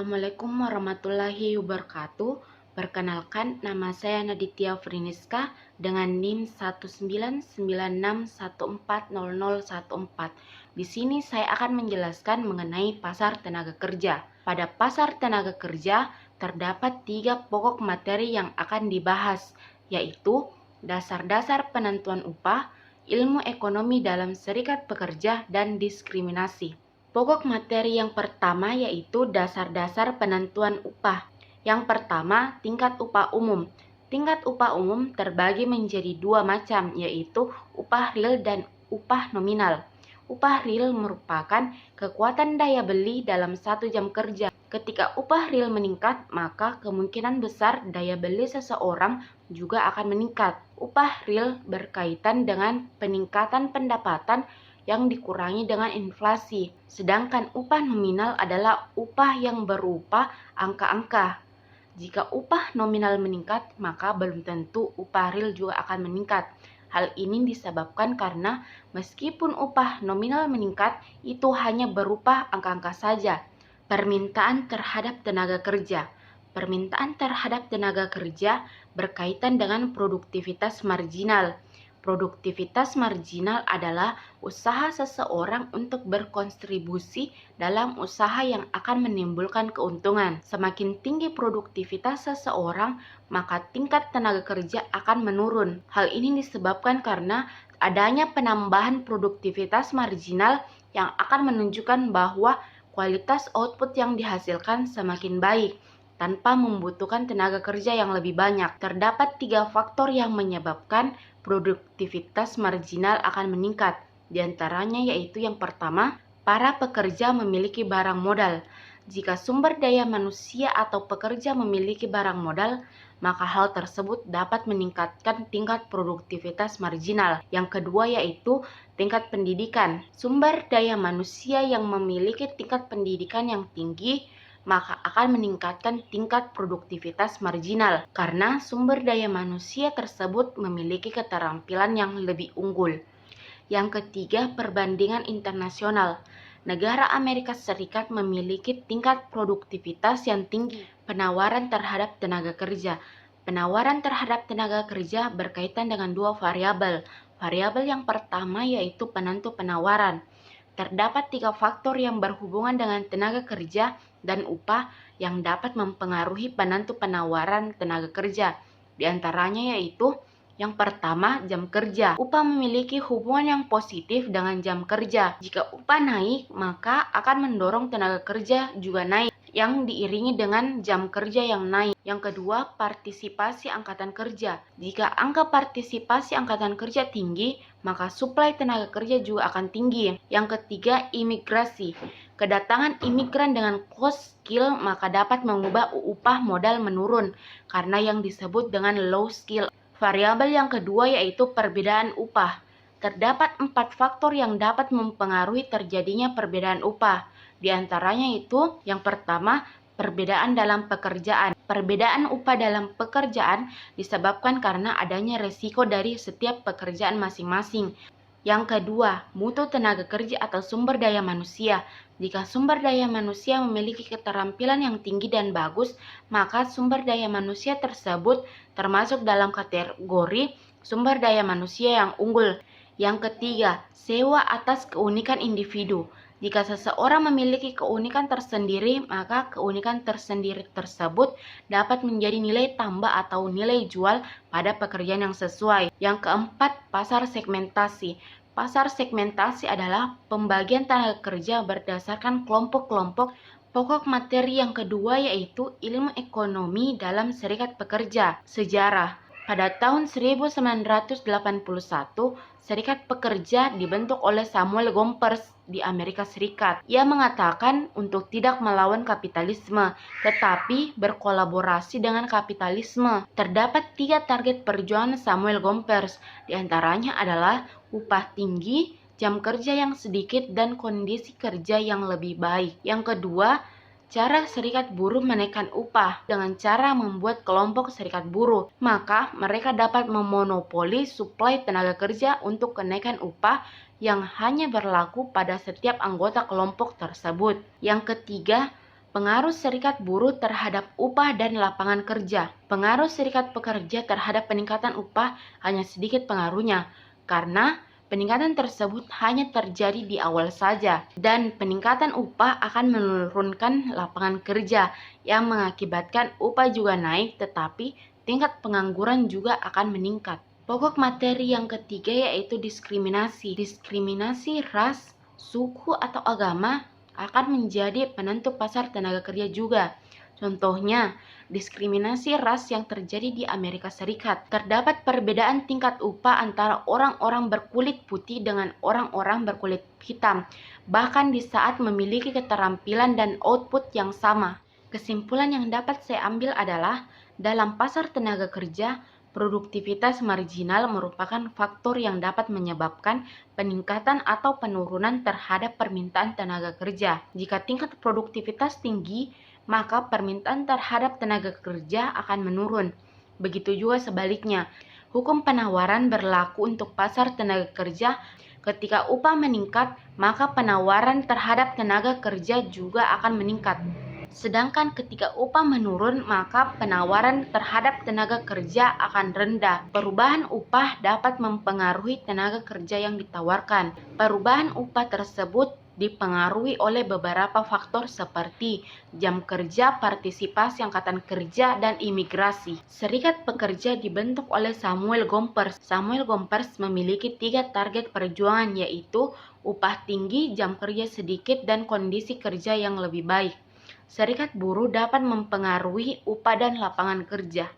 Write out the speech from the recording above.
Assalamualaikum warahmatullahi wabarakatuh. Perkenalkan, nama saya Naditya Friniska dengan NIM 19961400014. Di sini saya akan menjelaskan mengenai pasar tenaga kerja. Pada pasar tenaga kerja, terdapat 3 pokok materi yang akan dibahas, yaitu dasar-dasar penentuan upah, ilmu ekonomi dalam serikat pekerja, dan diskriminasi. Pokok materi yang pertama yaitu dasar-dasar penentuan upah. Yang pertama, tingkat upah umum. Tingkat upah umum terbagi menjadi 2 macam, yaitu upah real dan upah nominal. Upah real merupakan kekuatan daya beli dalam 1 jam kerja. Ketika upah real meningkat, maka kemungkinan besar daya beli seseorang juga akan meningkat. Upah real berkaitan dengan peningkatan pendapatan yang dikurangi dengan inflasi. Sedangkan upah nominal adalah upah yang berupa angka-angka. Jika upah nominal meningkat, maka belum tentu upah real juga akan meningkat. Hal ini disebabkan karena meskipun upah nominal meningkat, itu hanya berupa angka-angka saja. Permintaan terhadap tenaga kerja. Permintaan terhadap tenaga kerja berkaitan dengan produktivitas marginal. Produktivitas marginal adalah usaha seseorang untuk berkontribusi dalam usaha yang akan menimbulkan keuntungan. Semakin tinggi produktivitas seseorang, maka tingkat tenaga kerja akan menurun. Hal ini disebabkan karena adanya penambahan produktivitas marginal yang akan menunjukkan bahwa kualitas output yang dihasilkan semakin baik tanpa membutuhkan tenaga kerja yang lebih banyak. Terdapat 3 faktor yang menyebabkan produktivitas marginal akan meningkat. Di antaranya yaitu yang pertama, para pekerja memiliki barang modal. Jika sumber daya manusia atau pekerja memiliki barang modal, maka hal tersebut dapat meningkatkan tingkat produktivitas marginal. Yang kedua yaitu tingkat pendidikan. Sumber daya manusia yang memiliki tingkat pendidikan yang tinggi maka akan meningkatkan tingkat produktivitas marginal karena sumber daya manusia tersebut memiliki keterampilan yang lebih unggul. Yang ketiga, perbandingan internasional. Negara Amerika Serikat memiliki tingkat produktivitas yang tinggi. Penawaran terhadap tenaga kerja. Penawaran terhadap tenaga kerja berkaitan dengan 2 variabel. Variabel yang pertama yaitu penentu penawaran. Terdapat 3 faktor yang berhubungan dengan tenaga kerja dan upah yang dapat mempengaruhi penentu penawaran tenaga kerja. Di antaranya yaitu yang pertama, jam kerja. Upah memiliki hubungan yang positif dengan jam kerja. Jika upah naik, maka akan mendorong tenaga kerja juga naik, yang diiringi dengan jam kerja yang naik. Yang kedua, partisipasi angkatan kerja. Jika angka partisipasi angkatan kerja tinggi, maka suplai tenaga kerja juga akan tinggi. Yang ketiga, imigrasi. Kedatangan imigran dengan cost skill maka dapat mengubah upah modal menurun karena yang disebut dengan low skill. Variabel yang kedua yaitu perbedaan upah. Terdapat 4 faktor yang dapat mempengaruhi terjadinya perbedaan upah. Di antaranya itu yang pertama, perbedaan dalam pekerjaan. Perbedaan upah dalam pekerjaan disebabkan karena adanya resiko dari setiap pekerjaan masing-masing. Yang kedua, mutu tenaga kerja atau sumber daya manusia. Jika sumber daya manusia memiliki keterampilan yang tinggi dan bagus, maka sumber daya manusia tersebut termasuk dalam kategori sumber daya manusia yang unggul. Yang ketiga, sewa atas keunikan individu. Jika seseorang memiliki keunikan tersendiri, maka keunikan tersendiri tersebut dapat menjadi nilai tambah atau nilai jual pada pekerjaan yang sesuai. Yang keempat, pasar segmentasi. Pasar segmentasi adalah pembagian tenaga kerja berdasarkan kelompok-kelompok. Pokok materi yang kedua yaitu ilmu ekonomi dalam serikat pekerja. Sejarah. Pada tahun 1981, Serikat Pekerja dibentuk oleh Samuel Gompers di Amerika Serikat. Ia mengatakan untuk tidak melawan kapitalisme, tetapi berkolaborasi dengan kapitalisme. Terdapat 3 target perjuangan Samuel Gompers, di antaranya adalah upah tinggi, jam kerja yang sedikit, dan kondisi kerja yang lebih baik. Yang kedua, cara serikat buruh menaikkan upah dengan cara membuat kelompok serikat buruh, maka mereka dapat memonopoli suplai tenaga kerja untuk kenaikan upah yang hanya berlaku pada setiap anggota kelompok tersebut. Yang ketiga, Pengaruh serikat buruh terhadap upah dan lapangan kerja. Pengaruh serikat pekerja terhadap peningkatan upah hanya sedikit pengaruhnya, karena peningkatan tersebut hanya terjadi di awal saja, dan peningkatan upah akan menurunkan lapangan kerja yang mengakibatkan upah juga naik, tetapi tingkat pengangguran juga akan meningkat. Pokok materi yang ketiga yaitu diskriminasi. Diskriminasi ras, suku, atau agama akan menjadi penentu pasar tenaga kerja juga. Contohnya, diskriminasi ras yang terjadi di Amerika Serikat. Terdapat perbedaan tingkat upah antara orang-orang berkulit putih dengan orang-orang berkulit hitam, bahkan di saat memiliki keterampilan dan output yang sama. Kesimpulan yang dapat saya ambil adalah, dalam pasar tenaga kerja, produktivitas marginal merupakan faktor yang dapat menyebabkan peningkatan atau penurunan terhadap permintaan tenaga kerja. Jika tingkat produktivitas tinggi, maka permintaan terhadap tenaga kerja akan menurun. Begitu juga sebaliknya. Hukum penawaran berlaku untuk pasar tenaga kerja. Ketika upah meningkat, maka penawaran terhadap tenaga kerja juga akan meningkat. Sedangkan ketika upah menurun, maka penawaran terhadap tenaga kerja akan rendah. Perubahan upah dapat mempengaruhi tenaga kerja yang ditawarkan. Perubahan upah tersebut dipengaruhi oleh beberapa faktor seperti jam kerja, partisipasi angkatan kerja, dan imigrasi. Serikat pekerja dibentuk oleh Samuel Gompers. Samuel Gompers memiliki 3 target perjuangan, yaitu upah tinggi, jam kerja sedikit, dan kondisi kerja yang lebih baik. Serikat buruh dapat mempengaruhi upah dan lapangan kerja.